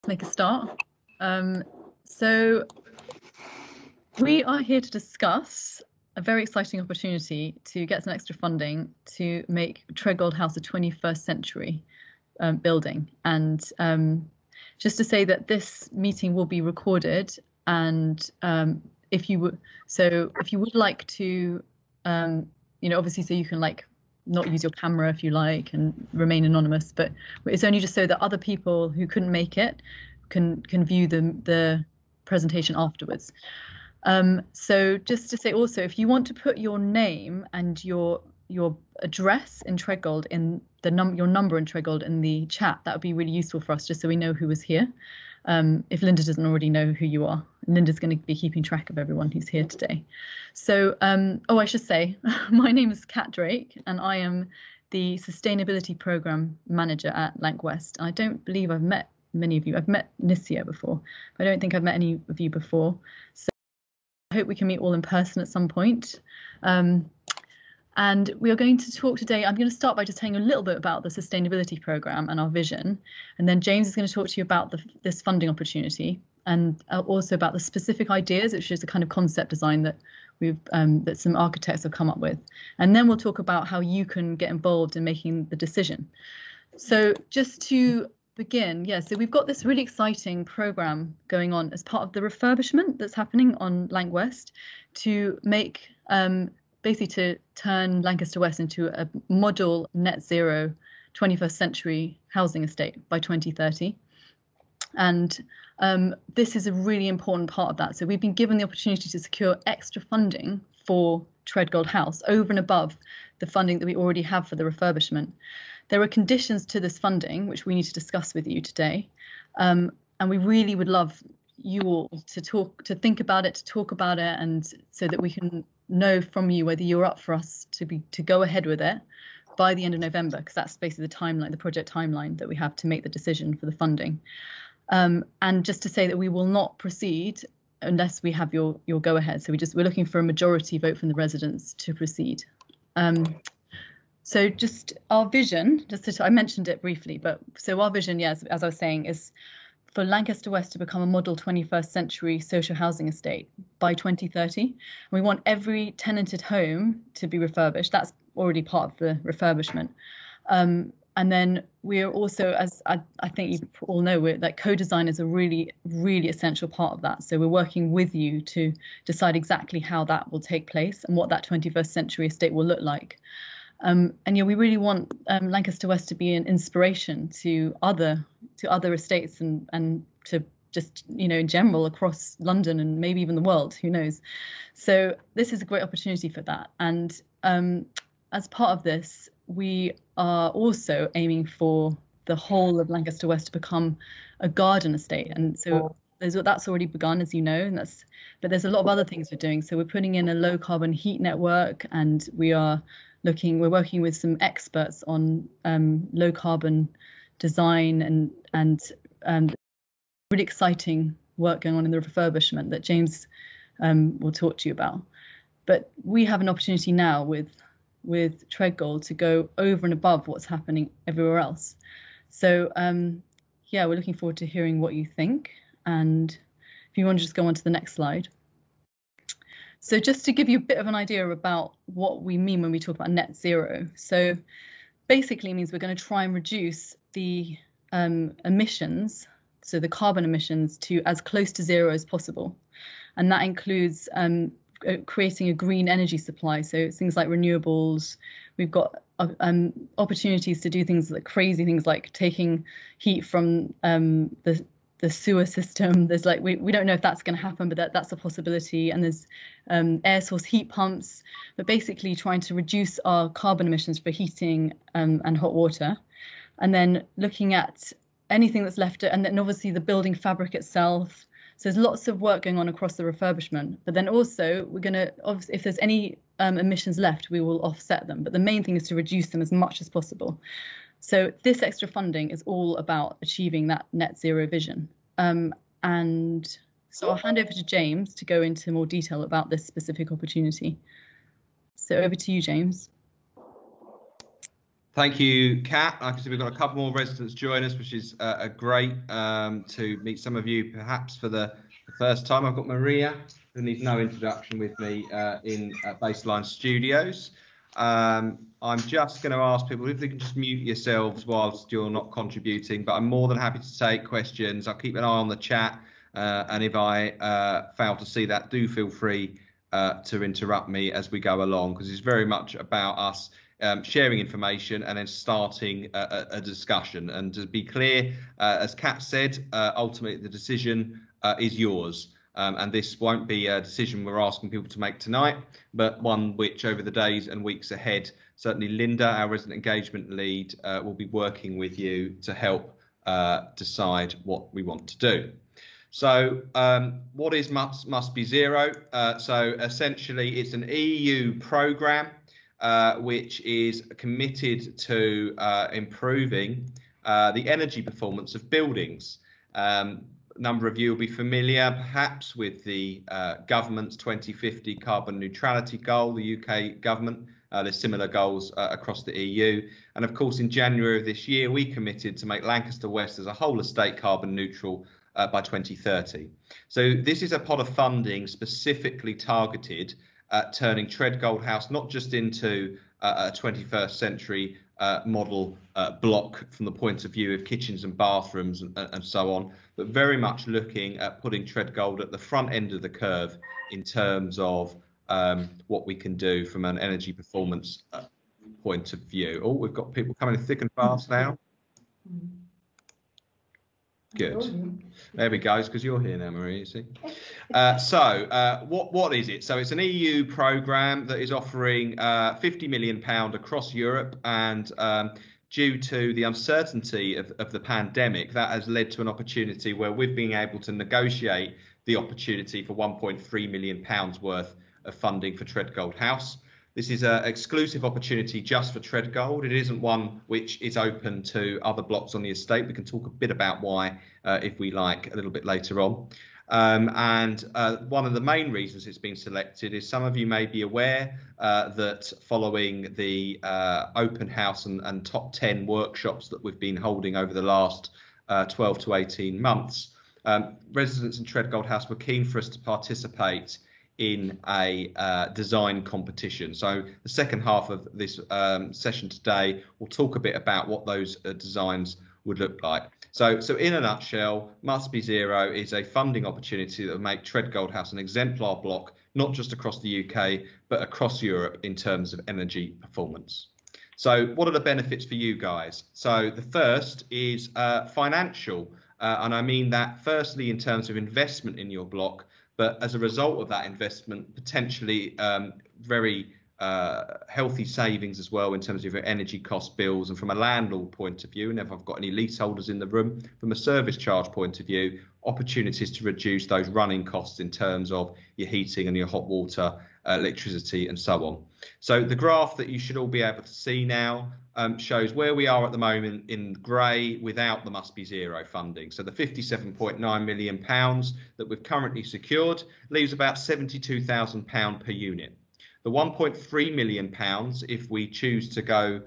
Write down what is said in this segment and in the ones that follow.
Make a start. So we are here to discuss a very exciting opportunity to get some extra funding to make Treadgold House a 21st century building. And just to say that this meeting will be recorded, and if you would like to, obviously, so you can not use your camera if you like and remain anonymous, but it's only just so that other people who couldn't make it can view the presentation afterwards. So just to say also, if you want to put your name and your address in Treadgold, in your number in Treadgold in the chat, that would be really useful for us, just so we know who was here. If Linda doesn't already know who you are, Linda's going to be keeping track of everyone who's here today. So, I should say, my name is Kat Drake, and I am the Sustainability Programme Manager at Lanc West. I don't believe I've met many of you. I've met Nissia before, but I don't think I've met any of you before. So I hope we can meet all in person at some point. And we are going to talk today. I'm going to start by just telling you a little bit about the sustainability programme and our vision. And then James is going to talk to you about this funding opportunity, and also about the specific ideas, which is a kind of concept design that that some architects have come up with. And then we'll talk about how you can get involved in making the decision. So just to begin, so we've got this really exciting programme going on as part of the refurbishment that's happening on Lanc West to make basically to turn Lancaster West into a model net zero 21st century housing estate by 2030. And this is a really important part of that. So we've been given the opportunity to secure extra funding for Treadgold House over and above the funding that we already have for the refurbishment. There are conditions to this funding, which we need to discuss with you today. And we really would love you all to think about it, to talk about it, and so that we can know from you whether you're up for us to go ahead with it by the end of November, because that's basically the timeline, the project timeline that we have to make the decision for the funding. And just to say that we will not proceed unless we have your go ahead. So we're looking for a majority vote from the residents to proceed. So just our vision, I mentioned it briefly, but so our vision, yes, as I was saying, is for Lancaster West to become a model 21st century social housing estate by 2030. And we want every tenanted home to be refurbished. That's already part of the refurbishment. And then we're also, as I think you all know, that co-design is a really, really essential part of that. So we're working with you to decide exactly how that will take place and what that 21st century estate will look like. And we really want Lancaster West to be an inspiration to other estates and to just, in general across London and maybe even the world, who knows. So this is a great opportunity for that. And as part of this, we are also aiming for the whole of Lancaster West to become a garden estate. And so that's already begun, as you know, and but there's a lot of other things we're doing. So we're putting in a low carbon heat network, and we're working with some experts on low carbon design and really exciting work going on in the refurbishment that James will talk to you about. But we have an opportunity now with Treadgold to go over and above what's happening everywhere else. So we're looking forward to hearing what you think. And if you want to just go on to the next slide. So just to give you a bit of an idea about what we mean when we talk about net zero. So basically it means we're going to try and reduce the emissions, so the carbon emissions, to as close to zero as possible. And that includes creating a green energy supply. So things like renewables. We've got opportunities to do crazy things like taking heat from the sewer system. There's we don't know if that's going to happen, but that's a possibility. And there's air source heat pumps, but basically trying to reduce our carbon emissions for heating and hot water. And then looking at anything that's left, and then obviously the building fabric itself. So there's lots of work going on across the refurbishment, but then also we're going to, if there's any emissions left, we will offset them. But the main thing is to reduce them as much as possible. So this extra funding is all about achieving that net zero vision. And so I'll hand over to James to go into more detail about this specific opportunity. So over to you, James. Thank you, Kat. I can see we've got a couple more residents join us, which is great to meet some of you perhaps for the first time. I've got Maria, who needs no introduction, with me in Baseline Studios. I'm just going to ask people if they can just mute yourselves whilst you're not contributing, but I'm more than happy to take questions. I'll keep an eye on the chat, and if I fail to see that, do feel free to interrupt me as we go along, because it's very much about us sharing information and then starting a discussion. And to be clear, as Kat said, ultimately the decision is yours. And this won't be a decision we're asking people to make tonight, but one which over the days and weeks ahead, certainly Linda, our resident engagement lead, will be working with you to help decide what we want to do. So what is MustBe0? So essentially it's an EU programme which is committed to improving the energy performance of buildings. A number of you will be familiar perhaps with the government's 2050 carbon neutrality goal, the UK government. There's similar goals across the EU. And of course, in January of this year, we committed to make Lancaster West as a whole estate carbon neutral by 2030. So this is a pot of funding specifically targeted at turning Treadgold House not just into a 21st century model block from the point of view of kitchens and bathrooms and so on, but very much looking at putting Treadgold at the front end of the curve in terms of what we can do from an energy performance point of view. Oh, we've got people coming thick and fast now. Good. There we go. It's because you're here now, Marie, you see. What is it? So it's an EU programme that is offering £50 million across Europe, and due to the uncertainty of the pandemic, that has led to an opportunity where we've been able to negotiate the opportunity for £1.3 million worth of funding for Treadgold House. This is an exclusive opportunity just for Treadgold. It isn't one which is open to other blocks on the estate. We can talk a bit about why, if we like, a little bit later on. One of the main reasons it's been selected is some of you may be aware that following the open house and top 10 workshops that we've been holding over the last 12 to 18 months, residents in Treadgold House were keen for us to participate in a design competition. So the second half of this session today, we'll talk a bit about what those designs would look like. So in a nutshell, MustBe0 is a funding opportunity that will make Treadgold House an exemplar block, not just across the UK, but across Europe in terms of energy performance. So what are the benefits for you guys? So the first is financial, and I mean that firstly in terms of investment in your block, but as a result of that investment, potentially very healthy savings as well in terms of your energy cost bills, and from a landlord point of view, and if I've got any leaseholders in the room, from a service charge point of view, opportunities to reduce those running costs in terms of your heating and your hot water, electricity and so on. So the graph that you should all be able to see now shows where we are at the moment in grey without the MustBe0 funding. So the £57.9 million that we've currently secured leaves about £72,000 per unit. The £1.3 million, if we choose to go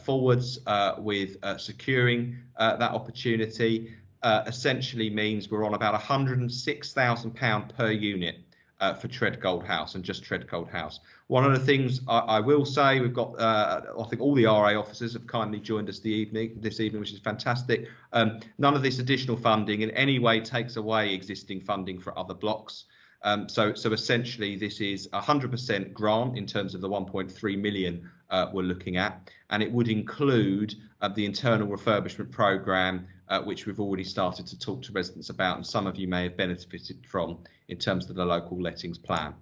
forwards with securing that opportunity, essentially means we're on about £106,000 per unit for Treadgold House, and just Treadgold House. One of the things I will say, we've got, I think all the RA officers have kindly joined us this evening, which is fantastic. None of this additional funding in any way takes away existing funding for other blocks. So essentially this is 100% grant in terms of the 1.3 million we're looking at, and it would include the internal refurbishment programme, which we've already started to talk to residents about, and some of you may have benefited from in terms of the local lettings plan.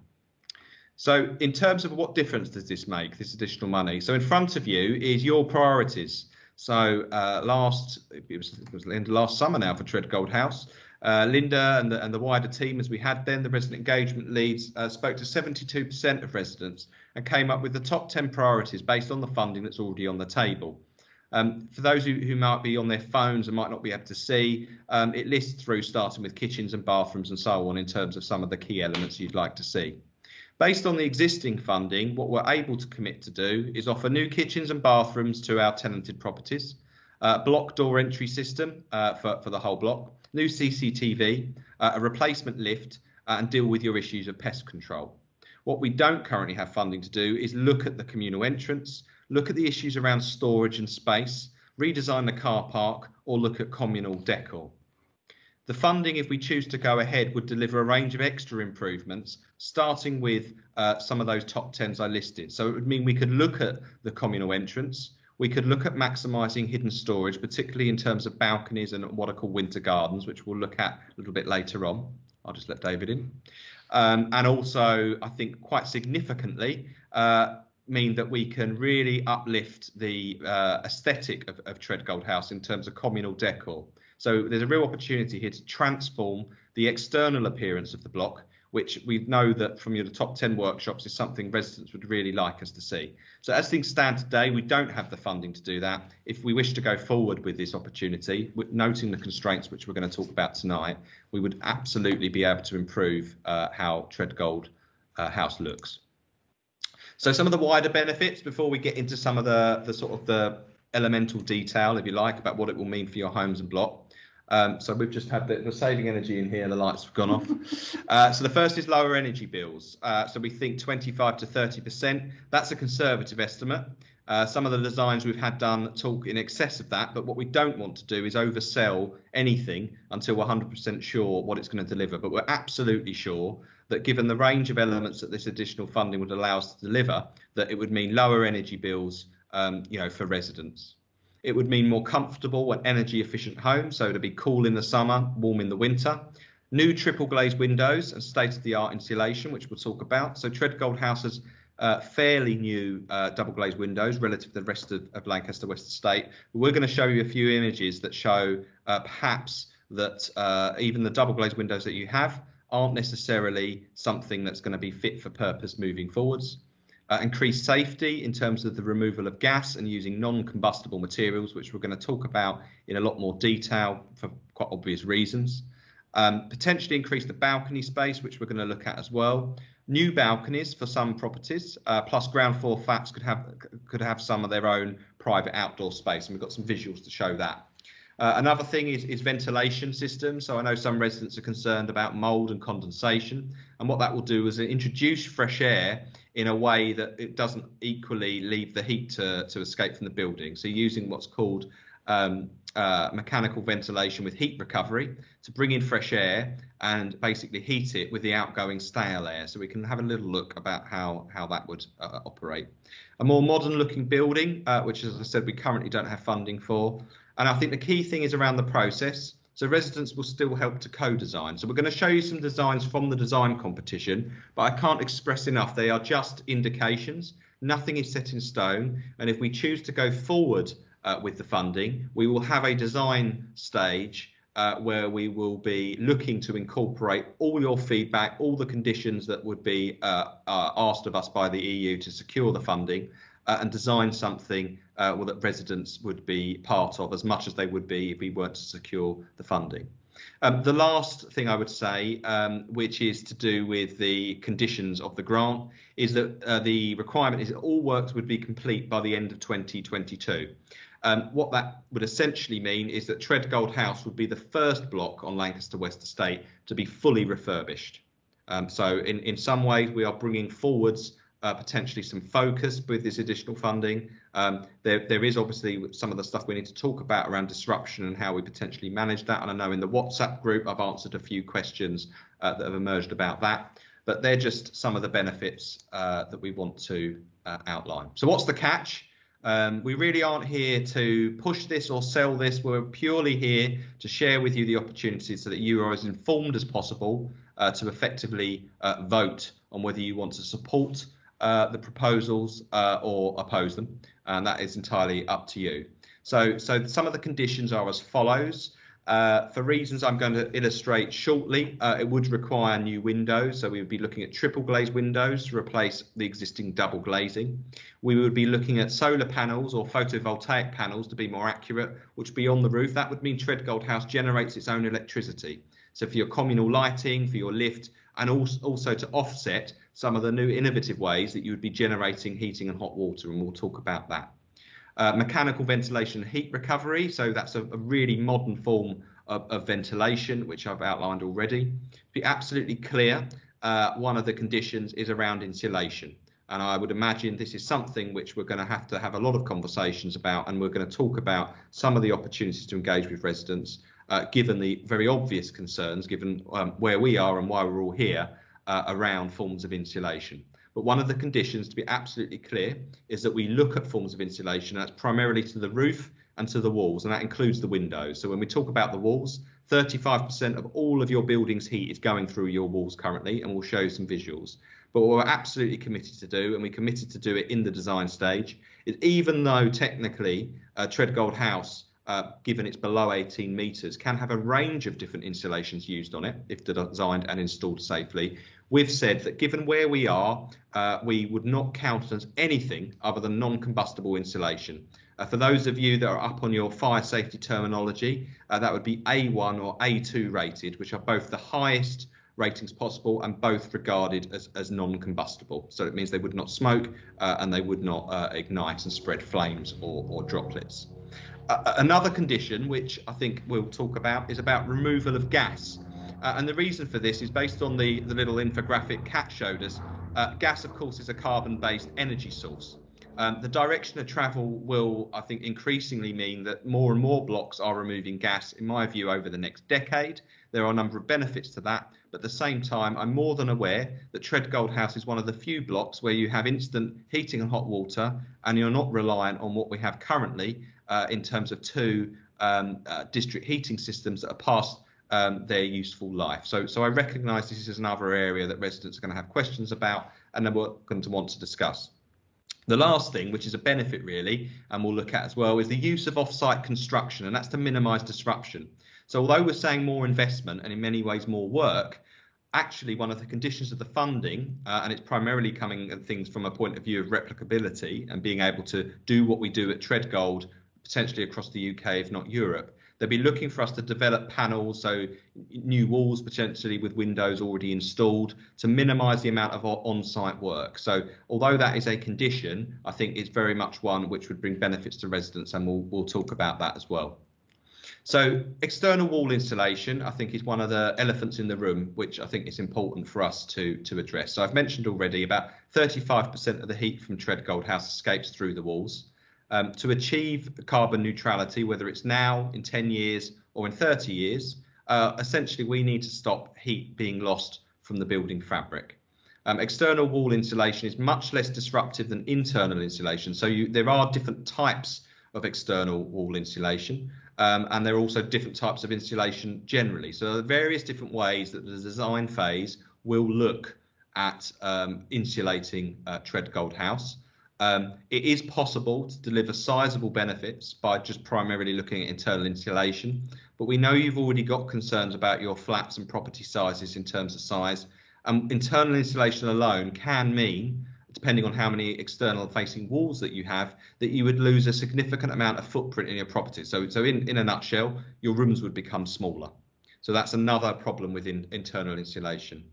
So in terms of what difference does this make, this additional money? So in front of you is your priorities. So it was last summer now for Treadgold House. Linda and the wider team, as we had then, the resident engagement leads, spoke to 72% of residents and came up with the top 10 priorities based on the funding that's already on the table. For those who might be on their phones and might not be able to see, it lists through starting with kitchens and bathrooms and so on in terms of some of the key elements you'd like to see. Based on the existing funding, what we're able to commit to do is offer new kitchens and bathrooms to our tenanted properties, block door entry system for the whole block, new CCTV, a replacement lift, and deal with your issues of pest control. What we don't currently have funding to do is look at the communal entrance, look at the issues around storage and space, redesign the car park, or look at communal decor. The funding, if we choose to go ahead, would deliver a range of extra improvements, starting with some of those top 10s I listed. So it would mean we could look at the communal entrance, we could look at maximising hidden storage, particularly in terms of balconies and what are called winter gardens, which we'll look at a little bit later on. I'll just let David in. And also, I think quite significantly, mean that we can really uplift the aesthetic of Treadgold House in terms of communal decor. So there's a real opportunity here to transform the external appearance of the block, which we know that from your top 10 workshops is something residents would really like us to see. So as things stand today, we don't have the funding to do that. If we wish to go forward with this opportunity, noting the constraints which we're going to talk about tonight, we would absolutely be able to improve how Treadgold House looks. So some of the wider benefits before we get into some of the sort of the elemental detail, if you like, about what it will mean for your homes and block. So we've just had the saving energy in here, the lights have gone off. So the first is lower energy bills. So we think 25 to 30%. That's a conservative estimate. Some of the designs we've had done talk in excess of that, but what we don't want to do is oversell anything until we're 100% sure what it's going to deliver. But we're absolutely sure that given the range of elements that this additional funding would allow us to deliver, that it would mean lower energy bills, for residents. It would mean more comfortable and energy efficient homes, so to be cool in the summer, warm in the winter. New triple glazed windows and state-of-the-art insulation, which we'll talk about. So Treadgold House has fairly new double glazed windows relative to the rest of Lancaster West Estate. We're going to show you a few images that show perhaps that even the double glazed windows that you have aren't necessarily something that's going to be fit for purpose moving forwards. Increased safety in terms of the removal of gas and using non-combustible materials, which we're going to talk about in a lot more detail for quite obvious reasons. Potentially increase the balcony space, which we're going to look at as well. New balconies for some properties, plus ground floor flats could have some of their own private outdoor space, and we've got some visuals to show that. Another thing is ventilation systems. So I know some residents are concerned about mould and condensation, and what that will do is introduce fresh air in a way that it doesn't equally leave the heat to escape from the building. So using what's called mechanical ventilation with heat recovery to bring in fresh air and basically heat it with the outgoing stale air. So we can have a little look about how that would operate. A more modern looking building, which as I said, we currently don't have funding for. And I think the key thing is around the process. So residents will still help to co-design. So we're going to show you some designs from the design competition, but I can't express enough. They are just indications. Nothing is set in stone. And if we choose to go forward with the funding, we will have a design stage where we will be looking to incorporate all your feedback, all the conditions that would be asked of us by the EU to secure the funding, and design something that residents would be part of as much as they would be if we weren't to secure the funding. The last thing I would say, which is to do with the conditions of the grant, is that the requirement is that all works would be complete by the end of 2022. What that would essentially mean is that Treadgold House would be the first block on Lancaster West Estate to be fully refurbished. So in some ways we are bringing forwards potentially some focus with this additional funding. There is obviously some of the stuff we need to talk about around disruption and how we potentially manage that. And I know in the WhatsApp group I've answered a few questions that have emerged about that, but they're just some of the benefits that we want to outline. So what's the catch? We really aren't here to push this or sell this. We're purely here to share with you the opportunities so that you are as informed as possible to effectively vote on whether you want to support the proposals or oppose them, and that is entirely up to you. So some of the conditions are as follows. For reasons I'm going to illustrate shortly, it would require new windows, so we would be looking at triple glazed windows to replace the existing double glazing. We would be looking at solar panels or photovoltaic panels, to be more accurate, which would be on the roof. That would mean Treadgold House generates its own electricity. So for your communal lighting, for your lift, and also to offset some of the new innovative ways that you would be generating heating and hot water, and we'll talk about that. Mechanical ventilation and heat recovery, so that's a really modern form of ventilation, which I've outlined already. To be absolutely clear, one of the conditions is around insulation. And I would imagine this is something which we're going to have a lot of conversations about, and we're going to talk about some of the opportunities to engage with residents, given the very obvious concerns, given where we are and why we're all here, around forms of insulation. But one of the conditions, to be absolutely clear, is that we look at forms of insulation, and that's primarily to the roof and to the walls, and that includes the windows. So when we talk about the walls, 35% of all of your building's heat is going through your walls currently, and we'll show you some visuals. But what we're absolutely committed to do, and we committed to do it in the design stage, is even though technically Treadgold House, given it's below 18 metres, can have a range of different insulations used on it if designed and installed safely, we've said that given where we are, we would not count as anything other than non-combustible insulation. For those of you that are up on your fire safety terminology, that would be A1 or A2 rated, which are both the highest ratings possible and both regarded as non-combustible. So it means they would not smoke and they would not ignite and spread flames or droplets. Another condition, which I think we'll talk about, is about removal of gas. And the reason for this is based on the little infographic Kat showed us. Gas, of course, is a carbon-based energy source. The direction of travel will, I think, increasingly mean that more and more blocks are removing gas, in my view, over the next decade. There are a number of benefits to that, but at the same time, I'm more than aware that Treadgold House is one of the few blocks where you have instant heating and hot water, and you're not reliant on what we have currently in terms of two district heating systems that are past their useful life. So I recognise this is another area that residents are going to have questions about, and then we're going to want to discuss. The last thing, which is a benefit really, and we'll look at as well, is the use of off-site construction, and that's to minimise disruption. So although we're saying more investment and in many ways more work, actually one of the conditions of the funding, and it's primarily coming at things from a point of view of replicability and being able to do what we do at Treadgold, potentially across the UK, if not Europe, they'll be looking for us to develop panels, so new walls potentially with windows already installed, to minimise the amount of on-site work. So although that is a condition, I think it's very much one which would bring benefits to residents, and we'll talk about that as well. So external wall insulation, I think, is one of the elephants in the room, which I think is important for us to address. So I've mentioned already about 35% of the heat from Treadgold House escapes through the walls. To achieve carbon neutrality, whether it's now, in 10 years or in 30 years, essentially we need to stop heat being lost from the building fabric. External wall insulation is much less disruptive than internal insulation. So there are different types of external wall insulation, and there are also different types of insulation generally. So there are various different ways that the design phase will look at insulating Treadgold House. It is possible to deliver sizable benefits by just primarily looking at internal insulation, but we know you've already got concerns about your flats and property sizes in terms of size. Internal insulation alone can mean, depending on how many external facing walls that you have, that you would lose a significant amount of footprint in your property. So in a nutshell, your rooms would become smaller. So that's another problem with internal insulation.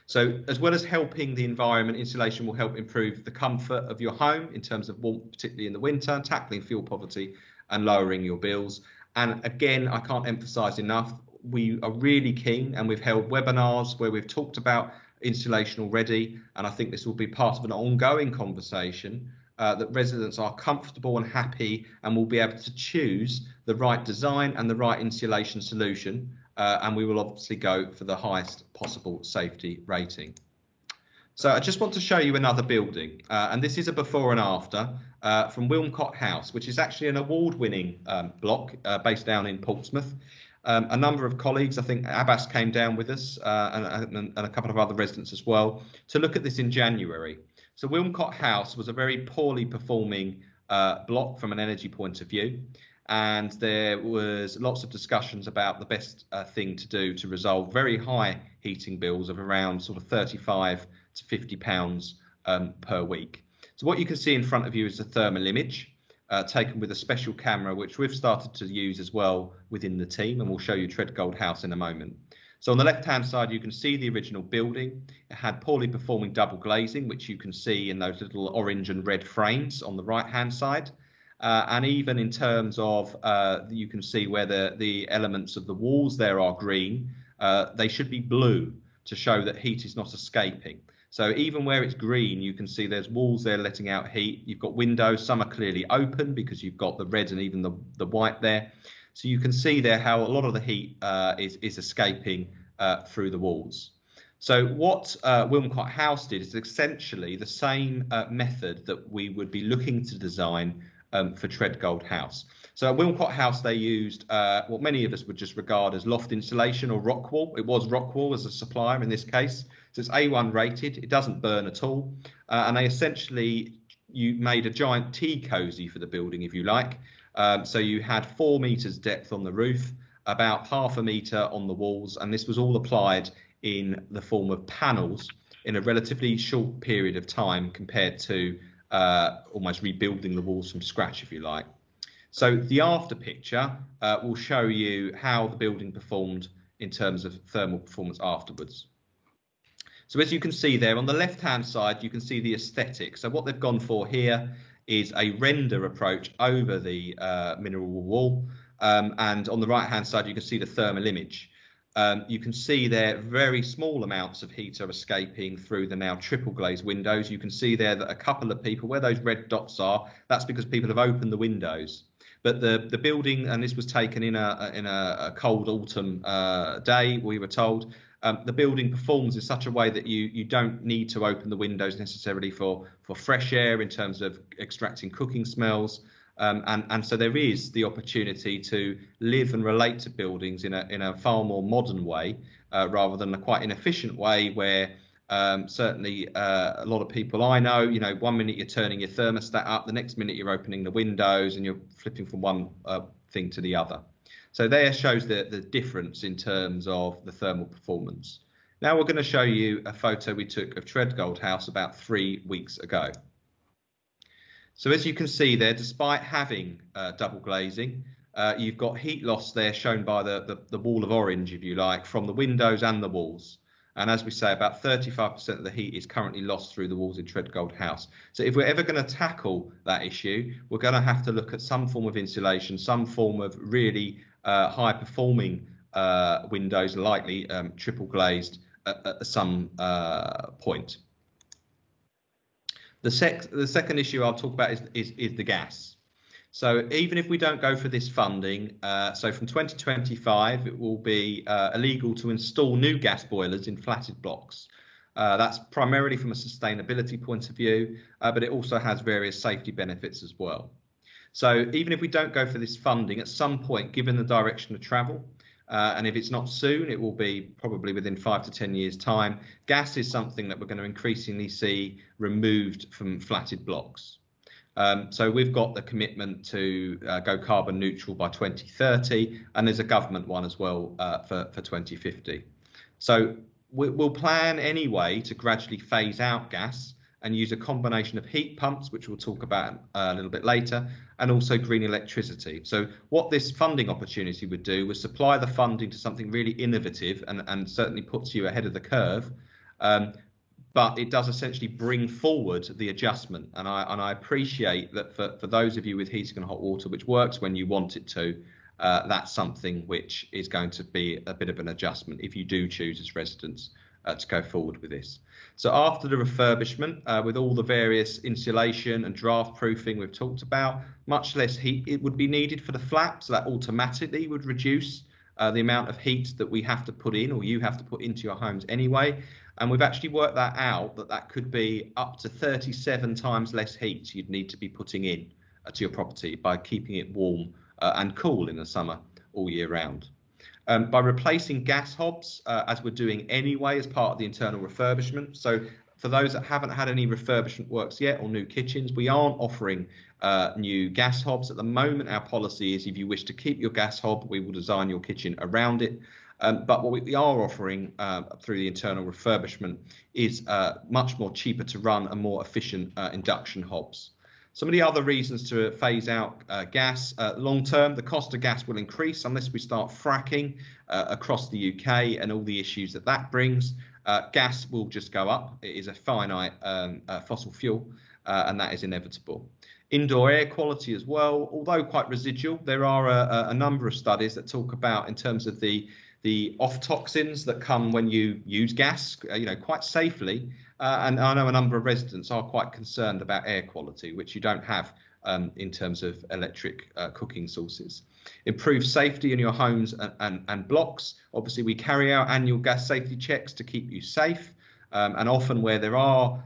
So as well as helping the environment, insulation will help improve the comfort of your home in terms of warmth, particularly in the winter, tackling fuel poverty and lowering your bills. And again, I can't emphasize enough, we are really keen, and we've held webinars where we've talked about insulation already, and I think this will be part of an ongoing conversation that residents are comfortable and happy and will be able to choose the right design and the right insulation solution, and we will obviously go for the highest possible safety rating. So I just want to show you another building, and this is a before and after from Wilmcote House, which is actually an award-winning block based down in Portsmouth. A number of colleagues, I think Abbas came down with us and a couple of other residents as well, to look at this in January. So Wilmcote House was a very poorly performing block from an energy point of view, and there was lots of discussions about the best thing to do to resolve very high heating bills of around sort of £35 to £50 per week. So what you can see in front of you is a thermal image taken with a special camera, which we've started to use as well within the team, and we'll show you Treadgold House in a moment. So on the left-hand side, you can see the original building. It had poorly performing double glazing, which you can see in those little orange and red frames on the right-hand side. And even in terms of, you can see where the elements of the walls there are green, they should be blue to show that heat is not escaping. So even where it's green, you can see there's walls there letting out heat. You've got windows, some are clearly open because you've got the red and even the white there. So you can see there how a lot of the heat is escaping through the walls. So what Wilmcote House did is essentially the same method that we would be looking to design for Treadgold House. So at Wilmcote House, they used what many of us would just regard as loft insulation or rock wool. It was rock wool as a supplier in this case. So it's A1 rated. It doesn't burn at all. And they essentially, you made a giant tea cozy for the building, if you like. So you had 4 meters depth on the roof, about half a metre on the walls, and this was all applied in the form of panels in a relatively short period of time compared to almost rebuilding the walls from scratch, if you like. So the after picture will show you how the building performed in terms of thermal performance afterwards. So as you can see there on the left hand side, you can see the aesthetic. So what they've gone for here is a render approach over the mineral wool wall. And on the right hand side, you can see the thermal image. You can see there very small amounts of heat are escaping through the now triple glazed windows. You can see there that a couple of people, where those red dots are, that's because people have opened the windows. But the building, and this was taken in a cold autumn day, we were told, the building performs in such a way that you don't need to open the windows necessarily for fresh air in terms of extracting cooking smells. And so there is the opportunity to live and relate to buildings in a far more modern way, rather than a quite inefficient way where certainly a lot of people I know, you know, 1 minute you're turning your thermostat up, the next minute you're opening the windows and you're flipping from one thing to the other. So there shows the difference in terms of the thermal performance. Now we're going to show you a photo we took of Treadgold House about 3 weeks ago. So as you can see there, despite having double glazing, you've got heat loss there shown by the wall of orange, if you like, from the windows and the walls. And as we say, about 35% of the heat is currently lost through the walls in Treadgold House. So if we're ever going to tackle that issue, we're going to have to look at some form of insulation, some form of really high performing windows, likely triple glazed at some point. The second issue I'll talk about is the gas. So even if we don't go for this funding, so from 2025 it will be illegal to install new gas boilers in flatted blocks. That's primarily from a sustainability point of view, but it also has various safety benefits as well. So even if we don't go for this funding, at some point, given the direction of travel, and if it's not soon, it will be probably within 5 to 10 years' time, gas is something that we're going to increasingly see removed from flatted blocks. So we've got the commitment to go carbon neutral by 2030, and there's a government one as well for 2050. So we'll plan anyway to gradually phase out gas and use a combination of heat pumps, which we'll talk about a little bit later, and also green electricity. So what this funding opportunity would do was supply the funding to something really innovative and certainly puts you ahead of the curve. But it does essentially bring forward the adjustment. And I appreciate that for those of you with heating and hot water, which works when you want it to, that's something which is going to be a bit of an adjustment if you do choose as residents to go forward with this. So after the refurbishment, with all the various insulation and draft proofing we've talked about, much less heat it would be needed for the flap, so that automatically would reduce the amount of heat that we have to put in, or you have to put into your homes anyway. And we've actually worked that out, that could be up to 37 times less heat you'd need to be putting in to your property by keeping it warm and cool in the summer all year round. By replacing gas hobs, as we're doing anyway as part of the internal refurbishment. So for those that haven't had any refurbishment works yet or new kitchens, we aren't offering new gas hobs. At the moment, our policy is if you wish to keep your gas hob, we will design your kitchen around it. But what we are offering through the internal refurbishment is much more cheaper to run and more efficient induction hobs. Some of the other reasons to phase out gas, long term, the cost of gas will increase unless we start fracking across the UK and all the issues that that brings. Gas will just go up. It is a finite fossil fuel, and that is inevitable. Indoor air quality as well, although quite residual, there are a number of studies that talk about, in terms of the off toxins that come when you use gas, quite safely. And I know a number of residents are quite concerned about air quality, which you don't have in terms of electric cooking sources. Improve safety in your homes and blocks. Obviously, we carry out annual gas safety checks to keep you safe. And often where there are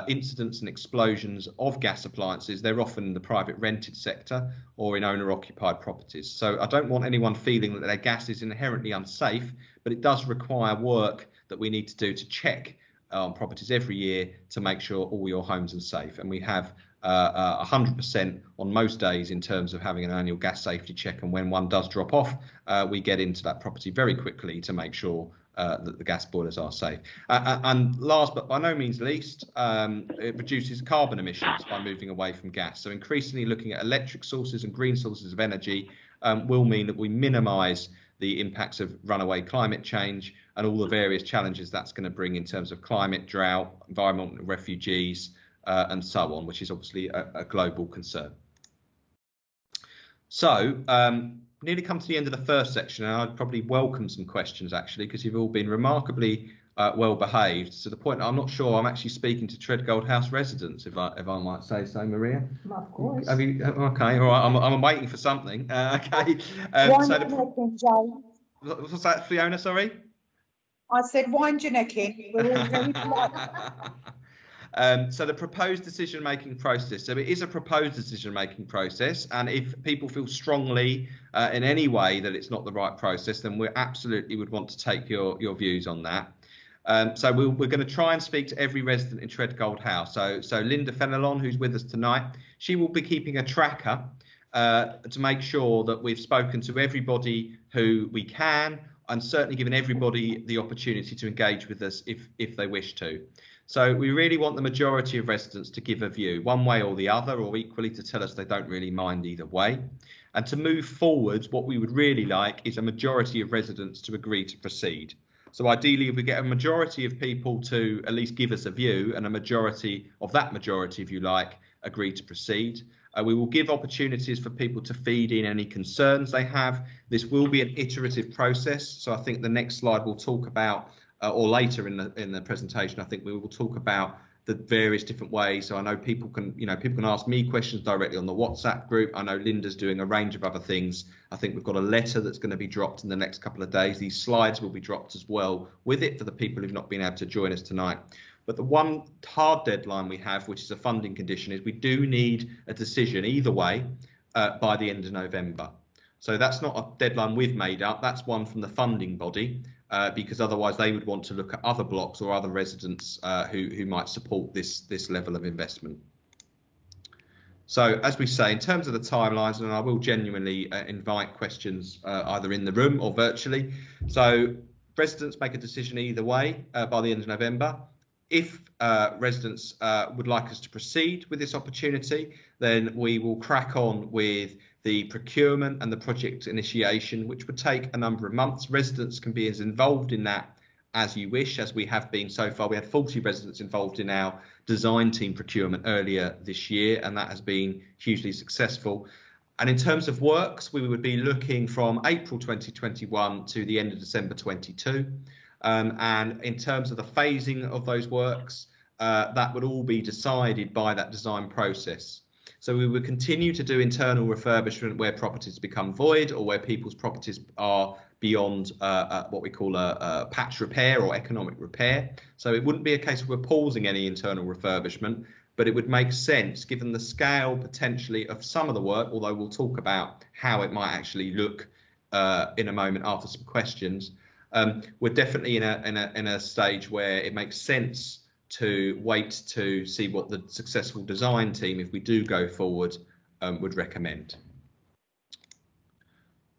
incidents and explosions of gas appliances, they're often in the private rented sector or in owner-occupied properties. So I don't want anyone feeling that their gas is inherently unsafe, but it does require work that we need to do to check on properties every year to make sure all your homes are safe. And we have 100% on most days in terms of having an annual gas safety check. And when one does drop off, we get into that property very quickly to make sure that the gas boilers are safe. And last but by no means least, it reduces carbon emissions by moving away from gas. So increasingly looking at electric sources and green sources of energy will mean that we minimise the impacts of runaway climate change and all the various challenges that's going to bring in terms of climate, drought, environmental refugees, and so on, which is obviously a global concern. So nearly come to the end of the first section, and I'd probably welcome some questions actually, because you've all been remarkably well behaved, to the point I'm not sure I'm actually speaking to Treadgold House residents, if I might say so, Maria. Of course. Have you? Okay, all right. I'm waiting for something. Okay. What's that, Fiona? Sorry. I said, wind your neck in. We're all very polite. So the proposed decision-making process. So it is a proposed decision-making process, and if people feel strongly in any way that it's not the right process, then we absolutely would want to take your views on that. So we're going to try and speak to every resident in Treadgold House. So Linda Fenelon, who's with us tonight, she will be keeping a tracker to make sure that we've spoken to everybody who we can, and certainly given everybody the opportunity to engage with us if they wish to. So we really want the majority of residents to give a view, one way or the other, or equally to tell us they don't really mind either way. And to move forward, what we would really like is a majority of residents to agree to proceed. So ideally, if we get a majority of people to at least give us a view, and a majority of that majority, if you like, agree to proceed, we will give opportunities for people to feed in any concerns they have. This will be an iterative process. So I think the next slide will talk about, or later in the presentation, I think we will talk about the various different ways. So I know people can ask me questions directly on the WhatsApp group. I know Linda's doing a range of other things. I think we've got a letter that's going to be dropped in the next couple of days. These slides will be dropped as well with it for the people who've not been able to join us tonight. But the one hard deadline we have, which is a funding condition, is we do need a decision either way by the end of November. So that's not a deadline we've made up. That's one from the funding body, because otherwise they would want to look at other blocks or other residents who might support this level of investment. So as we say, in terms of the timelines, and I will genuinely invite questions either in the room or virtually. So residents make a decision either way by the end of November. If residents would like us to proceed with this opportunity, then we will crack on with the procurement and the project initiation, which would take a number of months. Residents can be as involved in that as you wish, as we have been so far. We had 40 residents involved in our design team procurement earlier this year, and that has been hugely successful. And in terms of works, we would be looking from April 2021 to the end of December 22. And in terms of the phasing of those works, that would all be decided by that design process. So we would continue to do internal refurbishment where properties become void or where people's properties are beyond what we call a patch repair or economic repair. So it wouldn't be a case of we're pausing any internal refurbishment, but it would make sense given the scale potentially of some of the work, although we'll talk about how it might actually look in a moment after some questions. We're definitely in a stage where it makes sense to wait to see what the successful design team, if we do go forward, would recommend.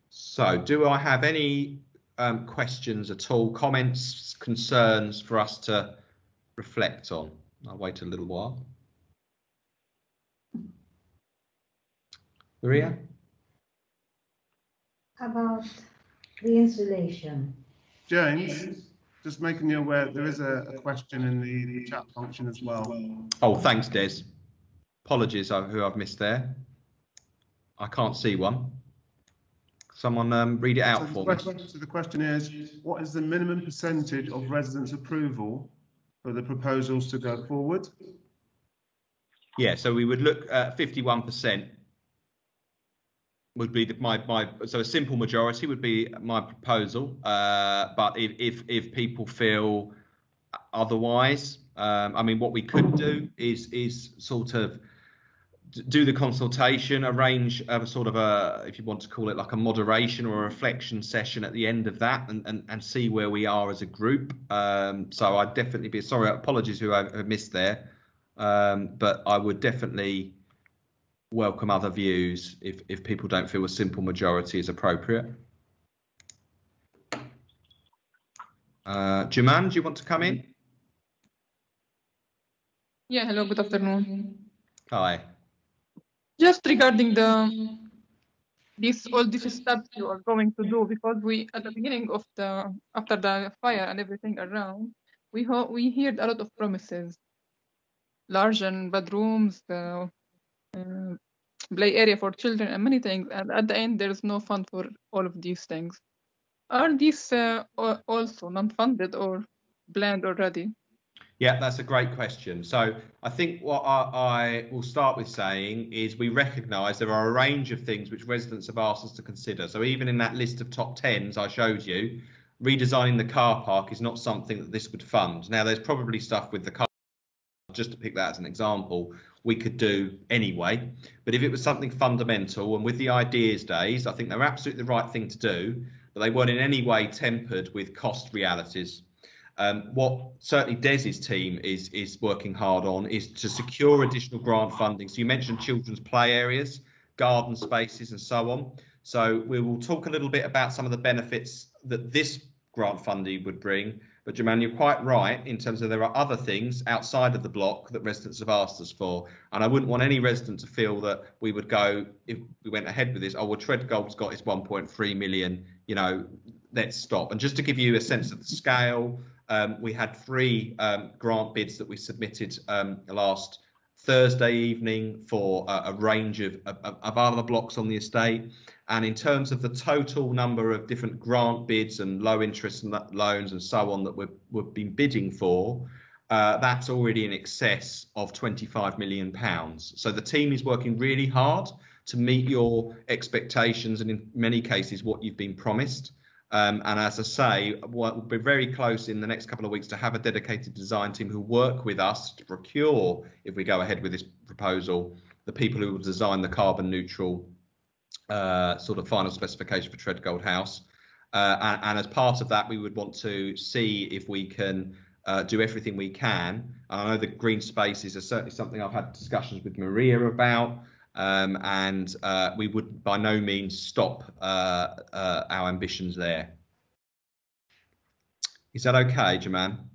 So do I have any questions at all, comments, concerns for us to reflect on? I'll wait a little while. Maria? About the insulation. James, just making you aware, there is a question in the chat function as well. Oh, thanks, Des. Apologies who I've missed there. I can't see one. Someone read it out for me. So the question is, what is the minimum percentage of residents' approval for the proposals to go forward? Yeah, so we would look at 51% would be so a simple majority would be my proposal. But if people feel otherwise, I mean, what we could do is sort of do the consultation, arrange a sort of if you want to call it like a moderation or a reflection session at the end of that, and see where we are as a group. So I'd definitely be sorry, apologies who I missed there, but I would definitely welcome other views if people don't feel a simple majority is appropriate. Juman, do you want to come in? Yeah, hello, good afternoon. Hi. Just regarding all these steps you are going to do, because we at the beginning of after the fire and everything around, we heard a lot of promises, large and bedrooms, play area for children, and many things. And at the end, there is no fund for all of these things. Are these also non-funded or planned already? Yeah, that's a great question. So I think what I will start with saying is we recognise there are a range of things which residents have asked us to consider. So even in that list of top 10s I showed you, redesigning the car park is not something that this would fund. Now, there's probably stuff with the car, just to pick that as an example, we could do anyway. But if it was something fundamental, and with the ideas days, I think they're absolutely the right thing to do, but they weren't in any way tempered with cost realities. What certainly Des's team is working hard on is to secure additional grant funding. So you mentioned children's play areas, garden spaces and so on. So we will talk a little bit about some of the benefits that this grant funding would bring. But Jaman, you're quite right in terms of there are other things outside of the block that residents have asked us for. And I wouldn't want any resident to feel that we would go, if we went ahead with this, oh, well, Treadgold's got its 1.3 million, you know, let's stop. And just to give you a sense of the scale, we had 3 grant bids that we submitted last Thursday evening for a range of other blocks on the estate. And in terms of the total number of different grant bids and low interest loans and so on that we've been bidding for, that's already in excess of £25 million. So the team is working really hard to meet your expectations and in many cases what you've been promised. And as I say, we'll be very close in the next couple of weeks to have a dedicated design team who work with us to procure, if we go ahead with this proposal, the people who will design the carbon neutral sort of final specification for Treadgold House. And as part of that, we would want to see if we can do everything we can. And I know the green spaces are certainly something I've had discussions with Maria about. And we would by no means stop our ambitions there. Is that okay, Jaman?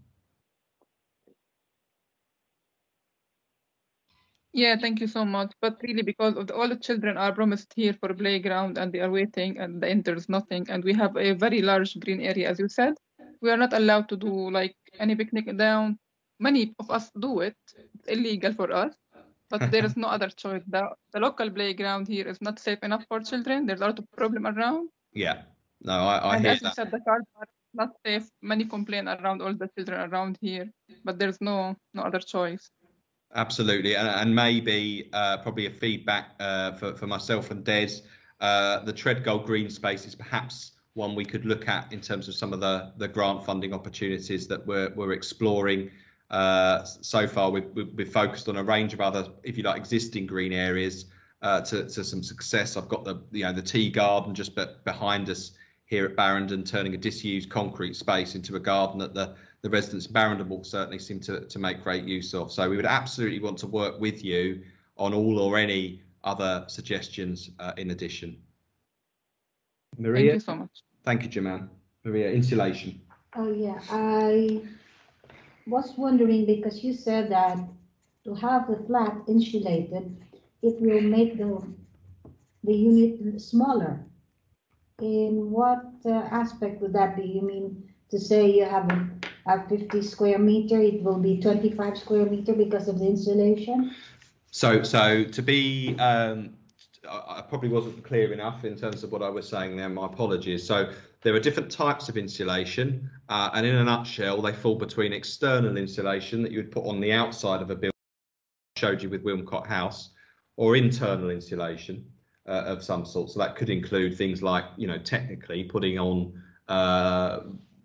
Yeah, thank you so much. But really, because of all the children are promised here for a playground and they are waiting and there's nothing, and we have a very large green area, as you said, we are not allowed to do like any picnic down. Many of us do it. It's illegal for us. But there is no other choice. The local playground here is not safe enough for children. There's a lot of problem around. Yeah, no, I and hear as you said, the car park is not safe. Many complain around all the children around here, but there's no other choice. Absolutely, and maybe probably a feedback for myself and Des. The Treadgold green space is perhaps one we could look at in terms of some of the grant funding opportunities that we're exploring. So far, we've focused on a range of other, if you like, existing green areas to some success. I've got the tea garden just behind us here at Barrendon, turning a disused concrete space into a garden that the residents of Barrendon will certainly seem to make great use of. So we would absolutely want to work with you on all or any other suggestions in addition. Maria? Thank you so much. Thank you, Jaman. Maria, insulation. Oh yeah, I was wondering because you said that to have the flat insulated, it will make the the unit smaller. In what aspect would that be? You mean to say you have a 50 square meter, it will be 25 square meter because of the insulation? So to be, I probably wasn't clear enough in terms of what I was saying there. My apologies. So there are different types of insulation, and in a nutshell, they fall between external insulation that you would put on the outside of a building, I showed you with Wilmcott House, or internal insulation of some sort. So that could include things like, technically putting on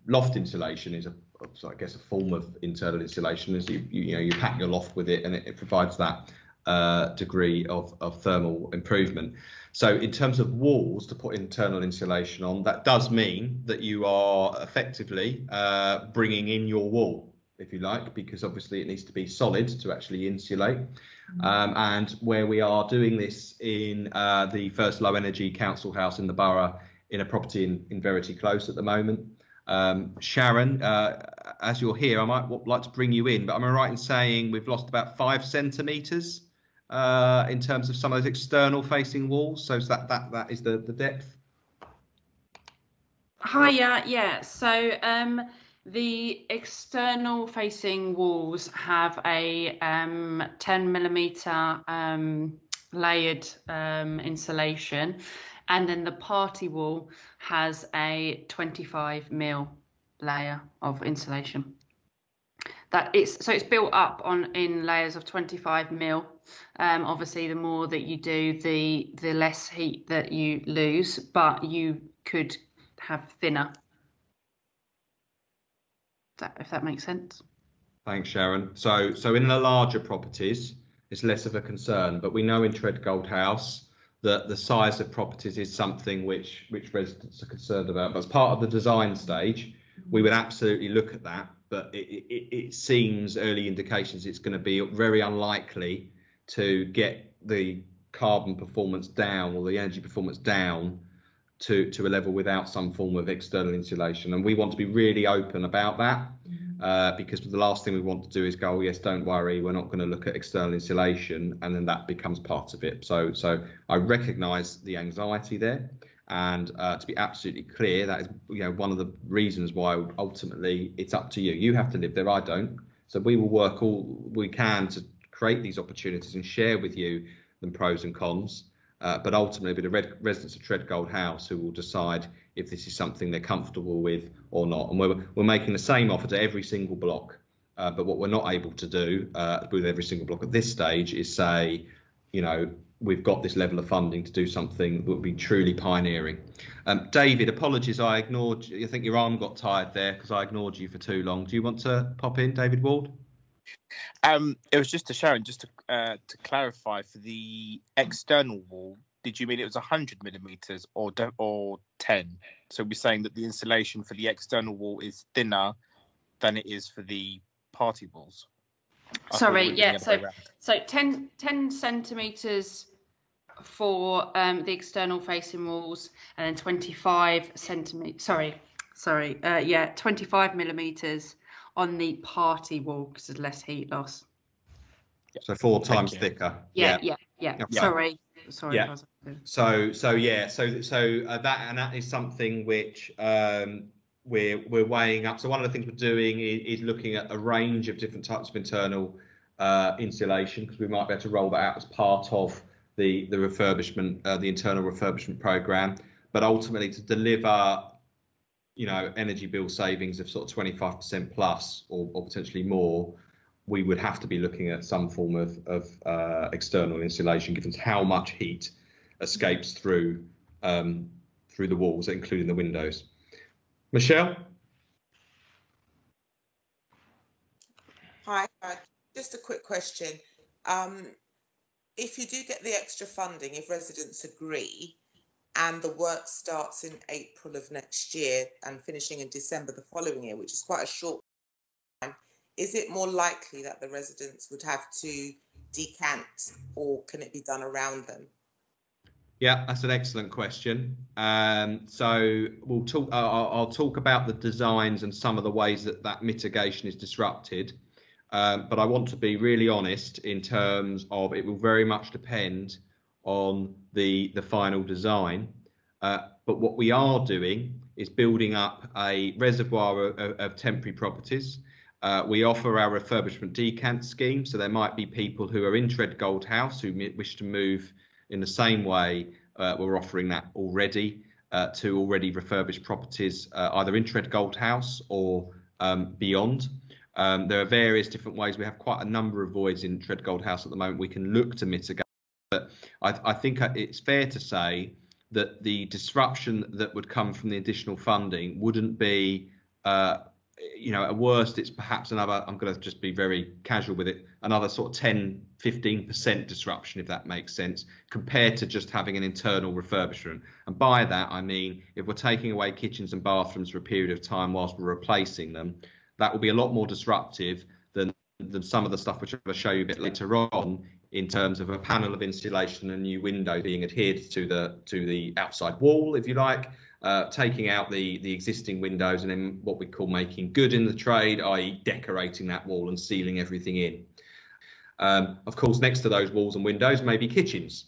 loft insulation is I guess a form of internal insulation, as you pack your loft with it, and it provides that degree of thermal improvement. So in terms of walls to put internal insulation on, that does mean that you are effectively bringing in your wall, if you like, because obviously it needs to be solid to actually insulate. And where we are doing this in the first low energy council house in the borough, in a property in Verity Close at the moment. Sharon, as you're here, I might like to bring you in, but am I right in saying we've lost about 5 centimetres in terms of some of those external facing walls? So that is the depth? Hiya, yeah. So the external facing walls have a 10mm layered insulation, and then the party wall has a 25mm layer of insulation. It's built up in layers of 25mm. Obviously, the more that you do, the less heat that you lose, but you could have thinner. If that makes sense. Thanks, Sharon. So in the larger properties, it's less of a concern, but we know in Treadgold House that the size of properties is something which residents are concerned about. But as part of the design stage, we would absolutely look at that. But it seems early indications it's going to be very unlikely to get the carbon performance down, or the energy performance down, to a level without some form of external insulation. And we want to be really open about that, because the last thing we want to do is go, oh yes, don't worry, we're not going to look at external insulation, and then that becomes part of it. So I recognise the anxiety there, and to be absolutely clear, that is one of the reasons why ultimately it's up to you. You have to live there, I don't. So we will work all we can to create these opportunities and share with you the pros and cons. But ultimately, it'll be the residents of Treadgold House who will decide if this is something they're comfortable with or not. And we're making the same offer to every single block. But what we're not able to do with every single block at this stage is say, we've got this level of funding to do something that would be truly pioneering. David, apologies, I ignored you. I think your arm got tired there because I ignored you for too long. Do you want to pop in, David Ward? It was just to Sharon, just to clarify, for the external wall, did you mean it was 100mm or 10? So we're saying that the insulation for the external wall is thinner than it is for the party walls. Sorry, yeah. So 10 centimeters for the external facing walls, and then 25 centimeters. 25mm on the party wall because there's less heat loss. So 4 times thicker. Yeah. Sorry. Yeah. So that is something which we're weighing up. So one of the things we're doing is looking at a range of different types of internal insulation, because we might be able to roll that out as part of the refurbishment, the internal refurbishment program. But ultimately, to deliver energy bill savings of sort of 25% plus or potentially more, we would have to be looking at some form of external insulation, given how much heat escapes through the walls, including the windows. Michelle? Hi, just a quick question. If you do get the extra funding, if residents agree, and the work starts in April of next year and finishing in December the following year, which is quite a short time, is it more likely that the residents would have to decant, or can it be done around them? Yeah, that's an excellent question. So we'll talk. I'll talk about the designs and some of the ways that mitigation is disrupted. But I want to be really honest in terms of it will very much depend on the final design. But what we are doing is building up a reservoir of temporary properties. We offer our refurbishment decant scheme, so there might be people who are in Treadgold House who wish to move in the same way. We're offering that already to already refurbished properties, either in Treadgold House or beyond. There are various different ways. We have quite a number of voids in Treadgold House at the moment we can look to mitigate. But I think it's fair to say that the disruption that would come from the additional funding wouldn't be, at worst, it's perhaps another, I'm going to just be very casual with it, another sort of 10-15% disruption, if that makes sense, compared to just having an internal refurbishment. And by that, I mean, if we're taking away kitchens and bathrooms for a period of time whilst we're replacing them, that will be a lot more disruptive than some of the stuff which I'm going to show you a bit later on, in terms of a panel of insulation and a new window being adhered to the outside wall, if you like, taking out the existing windows, and then what we call making good in the trade, i.e. decorating that wall and sealing everything in. Of course, next to those walls and windows may be kitchens.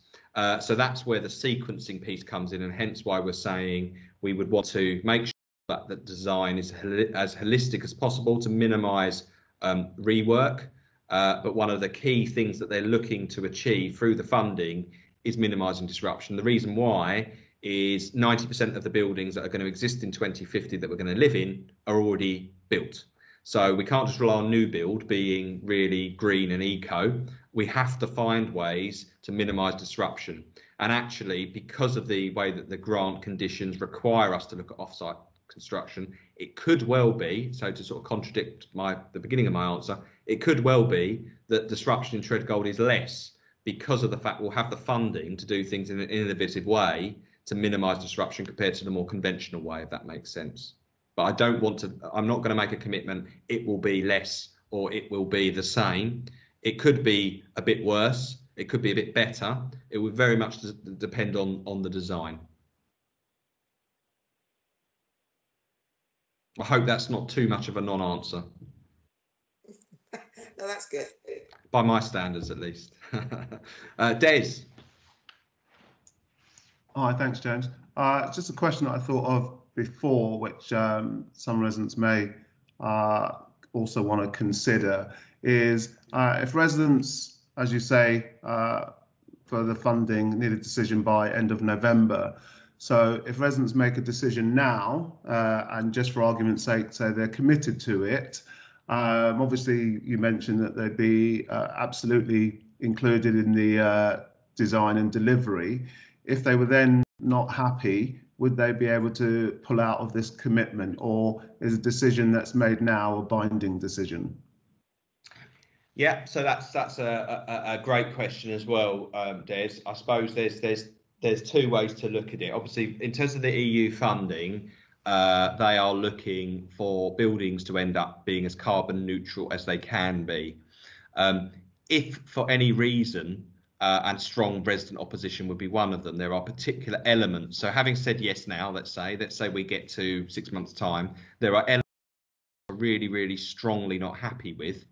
So that's where the sequencing piece comes in, and hence why we're saying we would want to make sure that the design is as holistic as possible to minimise rework. But one of the key things that they're looking to achieve through the funding is minimising disruption. The reason why is 90% of the buildings that are going to exist in 2050 that we're going to live in are already built. So we can't just rely on new build being really green and eco. We have to find ways to minimise disruption. And actually, because of the way that the grant conditions require us to look at off-site construction, it could well be, so to sort of contradict the beginning of my answer, it could well be that disruption in Treadgold is less because of the fact we'll have the funding to do things in an innovative way to minimise disruption compared to the more conventional way, if that makes sense. But I'm not going to make a commitment, it will be less or it will be the same. It could be a bit worse, it could be a bit better. It would very much depend on the design. I hope that's not too much of a non-answer. No, that's good. By my standards, at least. Des. Hi, thanks, James. Just a question that I thought of before, which some residents may also want to consider, is if residents, as you say, for the funding, need a decision by end of November. So if residents make a decision now, and just for argument's sake, say they're committed to it, obviously you mentioned that they'd be absolutely included in the design and delivery. If they were then not happy, would they be able to pull out of this commitment, or is a decision that's made now a binding decision? Yeah, so that's a great question as well, Des. I suppose there's two ways to look at it. Obviously, in terms of the EU funding, they are looking for buildings to end up being as carbon neutral as they can be. If for any reason, and strong resident opposition would be one of them, there are particular elements. So having said yes now, let's say we get to 6 months' time, there are elements we're really, really strongly not happy with.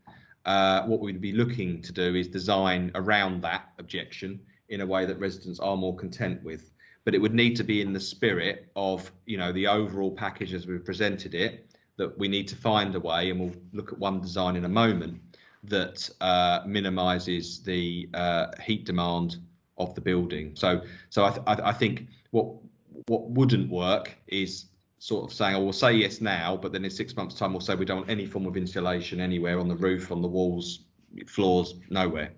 What we'd be looking to do is design around that objection in a way that residents are more content with. But it would need to be in the spirit of, the overall package as we've presented it, that we need to find a way, and we'll look at one design in a moment, that minimises the heat demand of the building. So I think what wouldn't work is sort of saying, we'll say yes now, but then in 6 months' time we'll say we don't want any form of insulation anywhere, on the roof, on the walls, floors, nowhere.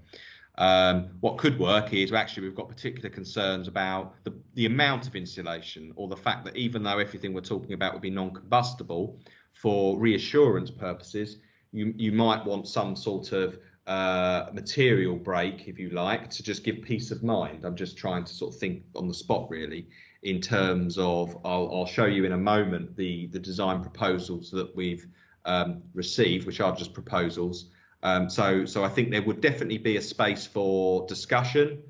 What could work is actually we've got particular concerns about the amount of insulation, or the fact that even though everything we're talking about would be non-combustible, for reassurance purposes, you might want some sort of material break, if you like, to just give peace of mind. I'm just trying to sort of think on the spot, really, in terms of, I'll show you in a moment the design proposals that we've received, which are just proposals. So I think there would definitely be a space for discussion,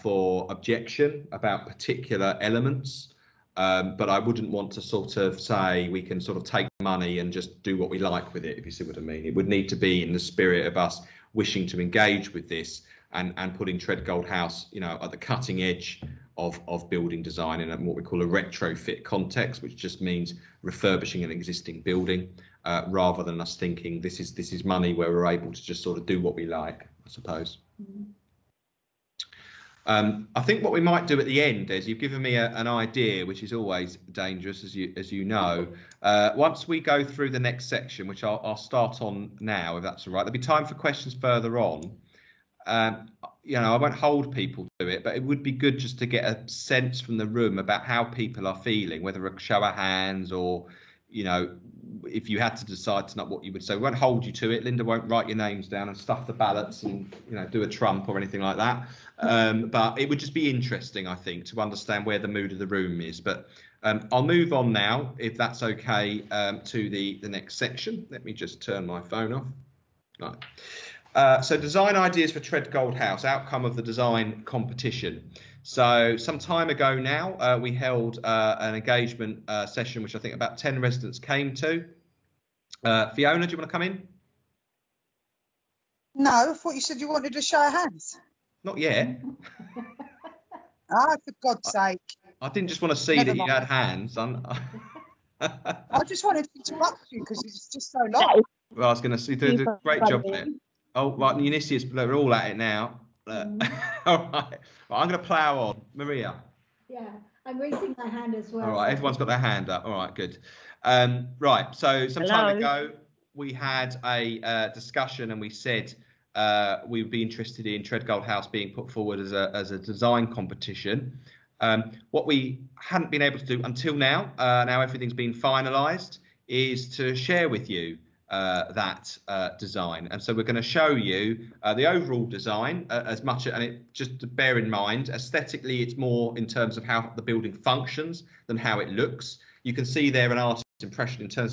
for objection about particular elements, but I wouldn't want to sort of say we can sort of take money and just do what we like with it, if you see what I mean. It would need to be in the spirit of us wishing to engage with this, and putting Treadgold House, you know, at the cutting edge of building design in what we call a retrofit context, which just means refurbishing an existing building, rather than us thinking this is money where we're able to just sort of do what we like, I suppose. I think what we might do at the end is you've given me an idea, which is always dangerous, as you know. Once we go through the next section, which I'll start on now, if that's all right, there'll be time for questions further on. You know, I won't hold people to it, but it would be good just to get a sense from the room about how people are feeling, whether a show of hands or, you know, if you had to decide tonight what you would say. We won't hold you to it. Linda won't write your names down and stuff the ballots and, you know, do a trump or anything like that. But it would just be interesting, I think, to understand where the mood of the room is. But I'll move on now, if that's okay, to the next section. Let me just turn my phone off. Right. So design ideas for Treadgold House, outcome of the design competition. So some time ago now, we held an engagement session, which I think about 10 residents came to. Fiona, do you want to come in? No, I thought you said you wanted a show of hands. Not yet. Ah, for God's sake. I didn't just want to see Never that you mind. had hands. I just wanted to interrupt you because it's just so long. Well, I was going to say, you did a great job on it. Oh, right, Euniceus, they're all at it now. All right. Well, I'm going to plough on. Maria. Yeah, I'm raising my hand as well. All right, everyone's got their hand up. All right, good. Right, so some time ago, we had a discussion and we said we would be interested in Treadgold House being put forward as a design competition. What we hadn't been able to do until now, now everything's been finalised, is to share with you that design. And so we're going to show you the overall design as much, and it just to bear in mind, aesthetically, it's more in terms of how the building functions than how it looks. You can see there an artist's impression in terms